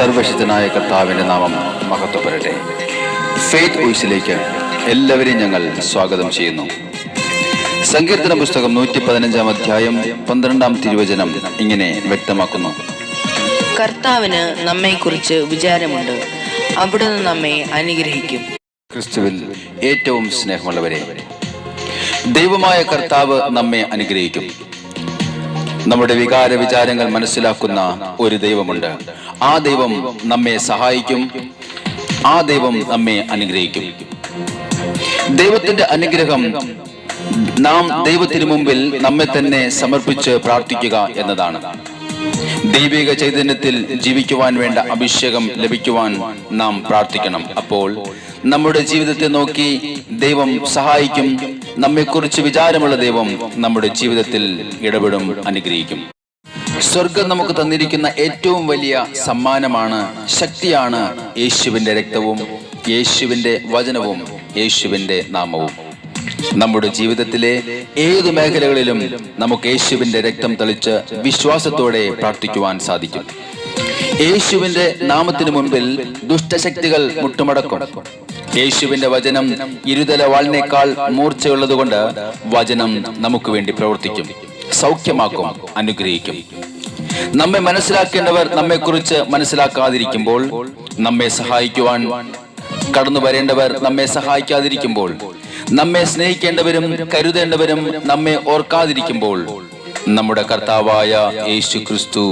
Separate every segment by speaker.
Speaker 1: സർവശക്തനായ കർത്താവിൻ്റെ നാമം മഹത്വപ്പെടട്ടെ. ഫെയ്ത്ത് വോയിസിലേക്ക് എല്ലാവരെയും ഞങ്ങൾ സ്വാഗതം ചെയ്യുന്നു. സങ്കീർത്തന പുസ്തകം 115 അധ്യായം 12 തിരുവചനം ഇങ്ങനെ വ്യക്തമാക്കുന്നു:
Speaker 2: കർത്താവിന് നമ്മെക്കുറിച്ച് വിചാരമുണ്ട്, അവിടുന്ന് നമ്മെ അനുഗ്രഹിക്കും.
Speaker 1: ക്രിസ്തുവിൽ ഏറ്റവും സ്നേഹമുള്ളവരെ, ദൈവമായ കർത്താവ് നമ്മെ അനുഗ്രഹിക്കും. നമ്മുടെ വികാര വിചാരങ്ങൾ മനസ്സിലാക്കുന്ന ഒരു ദൈവമുണ്ട്. ആ ദൈവം നമ്മെ സഹായിക്കും. ആ ദൈവം നമ്മെ അനുഗ്രഹിക്കും. ദൈവത്തിന്റെ അനുഗ്രഹം നാം ദൈവത്തിന് മുമ്പിൽ നമ്മെ തന്നെ സമർപ്പിച്ച് പ്രാർത്ഥിക്കുക എന്നതാണ്. ദൈവിക ചൈതന്യത്തിൽ ജീവിക്കുവാൻ വേണ്ട അഭിഷേകം ലഭിക്കുവാൻ നാം പ്രാർത്ഥിക്കണം. അപ്പോൾ നമ്മുടെ ജീവിതത്തെ നോക്കി ദൈവം സഹായിക്കും. നമ്മെക്കുറിച്ച് വിചാരമുള്ള ദൈവം നമ്മുടെ ജീവിതത്തിൽ ഇടപെടും, അനുഗ്രഹിക്കും. സ്വർഗം നമുക്ക് തന്നിരിക്കുന്ന ഏറ്റവും വലിയ സമ്മാനമാണ്, ശക്തിയാണ് യേശുവിന്റെ രക്തവും യേശുവിന്റെ വചനവും യേശുവിന്റെ നാമവും. നമ്മുടെ ജീവിതത്തിലെ ഏത് മേഖലകളിലും നമുക്ക് യേശുവിന്റെ രക്തം തളിച്ച് വിശ്വാസത്തോടെ പ്രാർത്ഥിക്കുവാൻ സാധിക്കും. യേശുവിന്റെ നാമത്തിന് മുൻപിൽ ദുഷ്ടശക്തികൾ മുട്ടുമടക്കും. യേശുവിന്റെ വചനം ഇരുതല വാളിനേക്കാൾ മൂർച്ചയുള്ളതുകൊണ്ട് വചനം നമുക്ക് വേണ്ടി പ്രവർത്തിക്കും, സൗഖ്യമാക്കും, അനുഗ്രഹിക്കും. നമ്മെ മനസ്സിലാക്കേണ്ടവർ നമ്മെക്കുറിച്ച് മനസ്സിലാക്കാതിരിക്കുമ്പോൾ, നമ്മെ സഹായിക്കുവാൻ കടന്നു വരേണ്ടവർ നമ്മെ സഹായിക്കാതിരിക്കുമ്പോൾ, നമ്മെ സ്നേഹിക്കേണ്ടവരും കരുതേണ്ടവരും നമ്മെ ഓർക്കാതിരിക്കുമ്പോൾ, നമ്മുടെ കർത്താവായ യേശു ക്രിസ്തു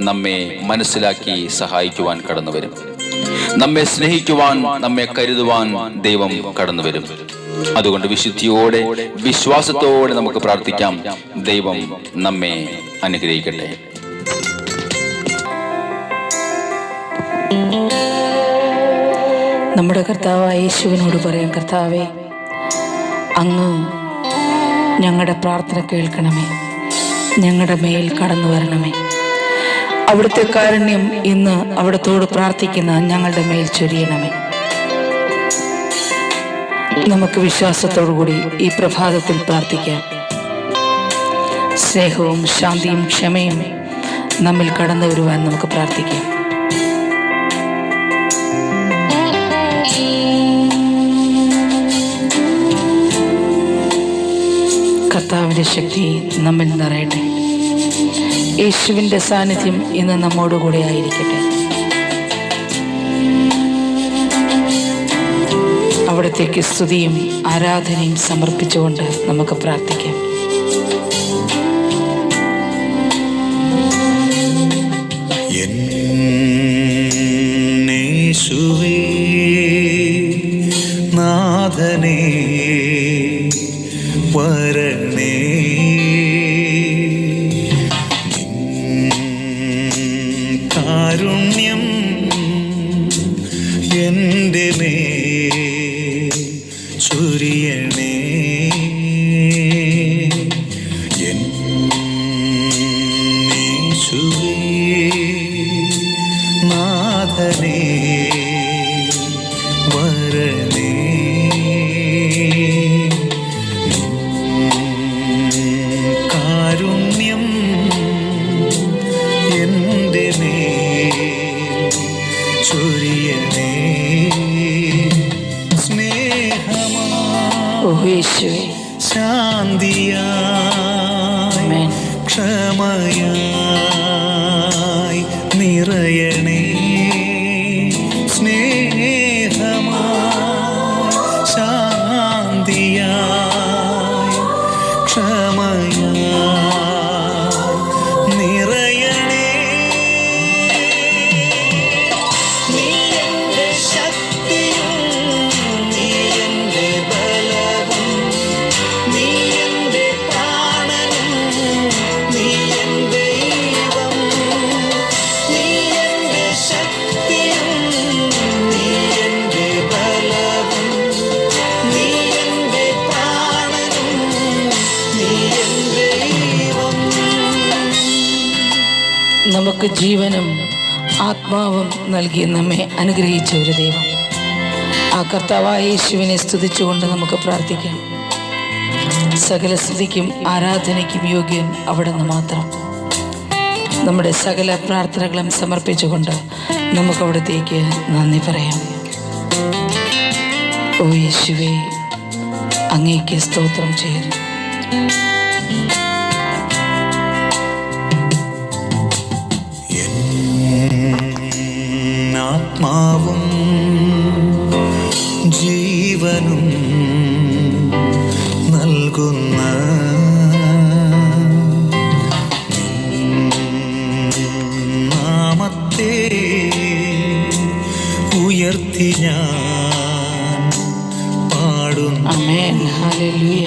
Speaker 1: നമ്മെ മനസ്സിലാക്കി സഹായിക്കുവാൻ കടന്നു വരും. നമ്മെ സ്നേഹിക്കുവാൻ, നമ്മെ കരുതുവാൻ ദൈവം കടന്നു വരും. അതുകൊണ്ട് വിശുദ്ധിയോടെ വിശ്വാസത്തോടെ നമുക്ക് പ്രാർത്ഥിക്കാം. ദൈവം നമ്മെ അനുഗ്രഹിക്കട്ടെ.
Speaker 3: നമ്മുടെ കർത്താവായ യേശുവിനോട് പറയാം: കർത്താവേ, അങ്ങ് ഞങ്ങളുടെ പ്രാർത്ഥന കേൾക്കണമേ, ഞങ്ങളുടെ മേൽ കടന്നു വരണമേ. അവിടുത്തെ കാരുണ്യം ഇന്ന് അവിടത്തോട് പ്രാർത്ഥിക്കുന്ന ഞങ്ങളുടെ മേൽ ചൊരിയണമേ. നമുക്ക് വിശ്വാസത്തോടുകൂടി ഈ പ്രഭാതത്തിൽ പ്രാർത്ഥിക്കാം. സ്നേഹവും ശാന്തിയും ക്ഷമയും നമ്മിൽ കടന്നു വരുവാൻ നമുക്ക് പ്രാർത്ഥിക്കാം. കർത്താവിൻ്റെ ശക്തി നമ്മിൽ നിറയട്ടെ. യേശുവിൻ്റെ സാന്നിധ്യം ഇന്ന് നമ്മോടുകൂടെ ആയിരിക്കട്ടെ. അവിടത്തേക്ക് സ്തുതിയും ആരാധനയും സമർപ്പിച്ചുകൊണ്ട് നമുക്ക് പ്രാർത്ഥിക്കാം.
Speaker 4: യേശുവേ നാഥനേ വരണേ, കാരുണ്യം എൻ്റെ മേൽ ചൊരിയണേ. യേശുവേ നാഥനേ വരണേ, കാരുണ്യം എൻ്റെ മേൽ ചൊരിയണേ. സ്നേഹമാ
Speaker 3: യേശുവേ,
Speaker 4: ശാന്തിയായി ക്ഷമയായി നിറയണേ. സ്നേഹമായി ശാന്തിയായി ക്ഷമയായി നിറയണേ. നീ എൻ്റെ ശക്തിയും നീ എൻ്റെ ബലവും, നീ എൻ്റെ പ്രാണനും നീ എൻ്റെ ദൈവം. നീ എൻ്റെ ശക്തിയും നീ എൻ്റെ ബലവും, നീ എൻ്റെ പ്രാണനും നീ എൻ്റെ ദൈവം.
Speaker 3: നമുക്ക് ജീവനും ആത്മാവും നൽകി നമ്മെ അനുഗ്രഹിച്ച ഒരു ദൈവം. ആ കർത്താവായ യേശുവിനെ സ്തുതിച്ചുകൊണ്ട് നമുക്ക് പ്രാർത്ഥിക്കാം. സകല സ്തുതിക്കും ആരാധനയ്ക്കും യോഗ്യൻ അവിടുന്ന് മാത്രം. നമ്മുടെ സകല പ്രാർത്ഥനകളും സമർപ്പിച്ചുകൊണ്ട് നമുക്ക് അവിടത്തേക്ക് നന്ദി പറയാം. ഓ യേശുവേ, അങ്ങേക്ക് സ്തോത്രം ചെയ്യുന്നു.
Speaker 4: ആത്മാവും ജീവനും നൽകുന്ന നാമത്തെ ഉയർത്തി ഞാൻ പാടുന്നു.
Speaker 3: ആമേൻ. ഹല്ലേലൂയ.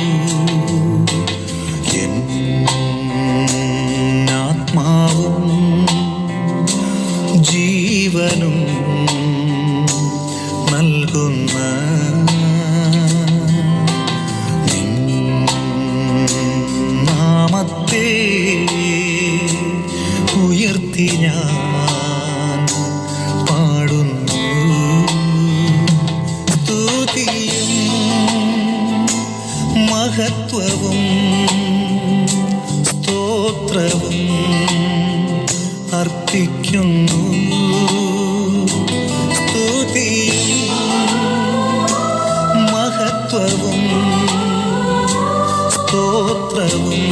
Speaker 4: ആത്മാവും ജീവനും നൽകുന്ന നാമത്തെ ഉയർത്തി ഞാൻ പാടുന്നു. സ്തുതിയും മഹത്വവും സ്തോത്രവും അർപ്പിക്കുന്നു. സ്തുതിയും മഹത്വവും സ്തോത്രവും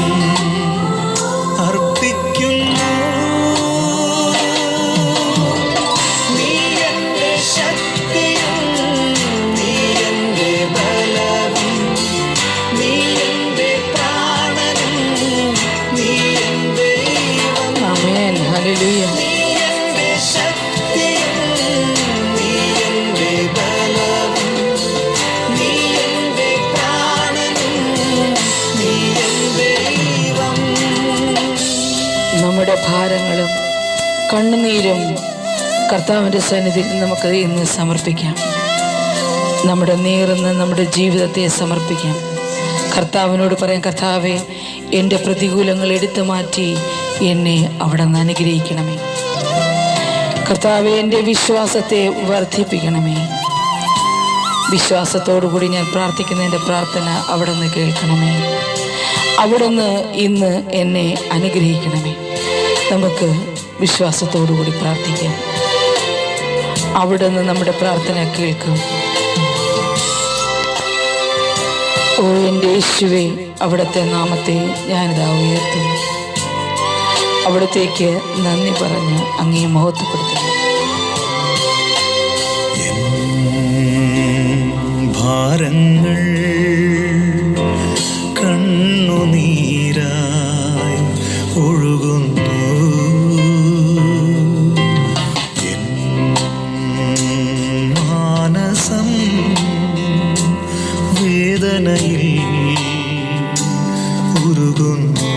Speaker 4: അർപ്പിക്കുന്നു. നീ എൻ്റെ ശക്തിയും നീ എൻ്റെ ബലവും നീ എൻ്റെ പ്രാണനും നീ എൻ്റെ ദൈവം.
Speaker 3: ആമേൻ. ഹല്ലേലൂയ.
Speaker 4: നീ എൻ്റെ ശക്തിയും നീ എൻ്റെ ബലവും നീ എൻ്റെ പ്രാണനും നീ എൻ്റെ ദൈവം.
Speaker 3: നമ്മുടെ ഭാരങ്ങളും കണ്ണുനീരും കർത്താവിൻ്റെ സന്നിധിയിൽ നമുക്ക് ഇന്ന് സമർപ്പിക്കാം. നമ്മുടെ നീറുന്ന നമ്മുടെ ജീവിതത്തെ സമർപ്പിക്കാം. കർത്താവിനോട് പറയാം, കർത്താവേ, എൻ്റെ പ്രതികൂലങ്ങൾ എടുത്തു മാറ്റി എന്നെ അവിടെ നിന്ന് അനുഗ്രഹിക്കണമേ. കർത്താവേ, എൻ്റെ വിശ്വാസത്തെ വർദ്ധിപ്പിക്കണമേ. വിശ്വാസത്തോടു കൂടി ഞാൻ പ്രാർത്ഥിക്കുന്ന എൻ്റെ പ്രാർത്ഥന അവിടെ നിന്ന് കേൾക്കണമേ. അവിടെ നിന്ന് ഇന്ന് എന്നെ അനുഗ്രഹിക്കണമേ. നമുക്ക് വിശ്വാസത്തോടു കൂടി പ്രാർത്ഥിക്കാം. അവിടെ നിന്ന് നമ്മുടെ പ്രാർത്ഥന കേൾക്കും. ഓ എൻ്റെ യേശുവേ, അവിടുത്തെ നാമത്തെ ഞാനിതാ ഉയർത്തുന്നു. അവിടത്തേക്ക് നന്ദി പറഞ്ഞ് അങ്ങേ മഹത്വപ്പെടുത്തുന്നു.
Speaker 4: ഭാരങ്ങൾ കണ്ണുനീരായി ഒഴുകുന്നു. മാനസം വേദനയിൽ ഉരുകുന്നു.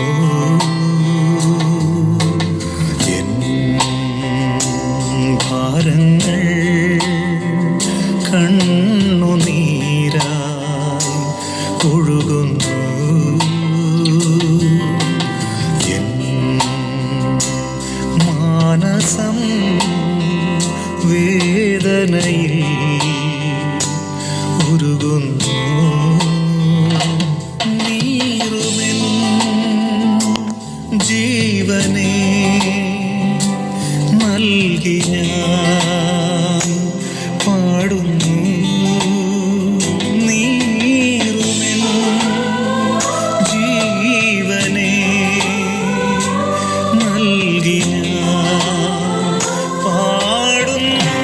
Speaker 4: ഭാരങ്ങൾ കണ്ണുനീരായി ഒഴുകുന്നു. മാനസം വേദനയിൽ ഉരുകുന്നു. നീറുമെൻ ജീവനെ നൽകി ഞാൻ പാടുന്നു. നീറുമെൻ ജീവനെ നൽകി ഞാൻ പാടുന്നു.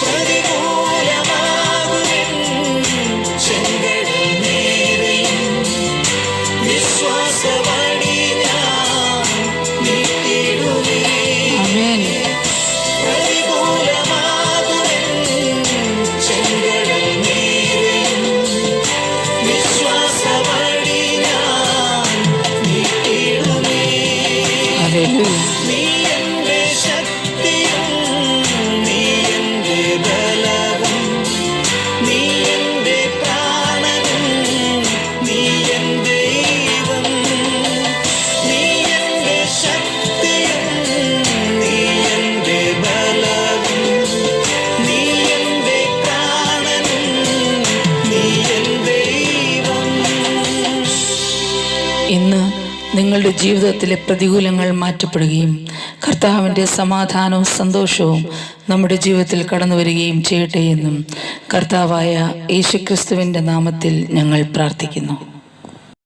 Speaker 4: പ്രതികൂലമായി
Speaker 3: നിങ്ങളുടെ ജീവിതത്തിലെ പ്രതികൂലങ്ങൾ മാറ്റപ്പെടുകയും കർത്താവിൻ്റെ സമാധാനവും സന്തോഷവും നമ്മുടെ ജീവിതത്തിൽ കടന്നു വരികയും ചെയ്യട്ടെ എന്നും കർത്താവായ യേശുക്രിസ്തുവിൻ്റെ നാമത്തിൽ ഞങ്ങൾ പ്രാർത്ഥിക്കുന്നു.